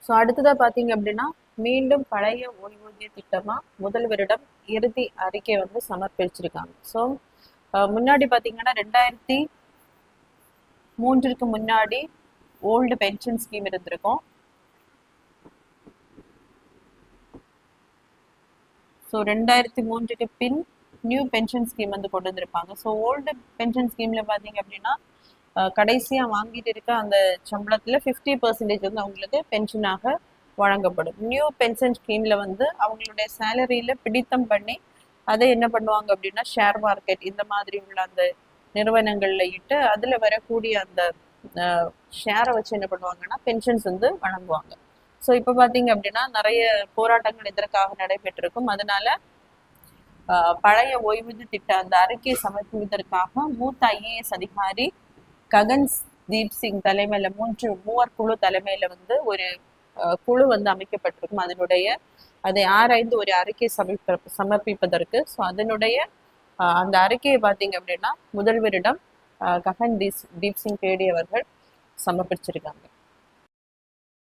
So அடுத்ததாக பார்த்தீங்க அப்படின்னா மீண்டும் பழைய ஓய்வூதிய திட்டமாக முதல் வருடம் இறுதி அறிக்கை வந்து சமர்ப்பிச்சிருக்காங்க. ஸோ முன்னாடி பார்த்தீங்கன்னா 2003 முன்னாடி ஓல்டு பென்ஷன் ஸ்கீம் இருந்திருக்கும். ஸோ 2003 பின் நியூ பென்ஷன் ஸ்கீம் வந்து கொண்டு வந்திருப்பாங்க. ஸோ ஓல்டு பென்ஷன் ஸ்கீம்ல பார்த்தீங்க அப்படின்னா கடைசியாக வாங்கிட்டு இருக்க அந்த சம்பளத்தில் 50% வந்து அவங்களுக்கு பென்ஷனாக வழங்கப்படும். நியூ பென்ஷன் ஸ்கீம்ல வந்து அவங்களுடைய சேலரியில பிடித்தம் பண்ணி அதை என்ன பண்ணுவாங்க அப்படின்னா ஷேர் மார்க்கெட் இந்த மாதிரி உள்ள அந்த நிறுவனங்கள்ல இட்டு அதுல வரக்கூடிய அந்த ஷேரை வச்சு என்ன பண்ணுவாங்கன்னா பென்ஷன்ஸ் வந்து வழங்குவாங்க. ஸோ இப்போ பார்த்தீங்க அப்படின்னா நிறைய போராட்டங்கள் இதற்காக நடைபெற்றிருக்கும். அதனால பழைய ஓய்வூதிய திட்ட அந்த அறிக்கையை சமர்ப்பிப்பதற்காக மூத்த IAS அதிகாரி ககன் தீப் சிங் தலைமையில மூவர் குழு தலைமையில வந்து ஒரு குழு வந்து அமைக்கப்பட்டிருக்கும். அதனுடைய அதை ஆராய்ந்து ஒரு அறிக்கை சமர்ப்பிப்பதற்கு. ஸோ அதனுடைய அந்த அறிக்கையை பார்த்தீங்க அப்படின்னா முதல்வரிடம் ககன் தீப் சிங் பேடி அவர்கள் சமர்ப்பிச்சிருக்காங்க.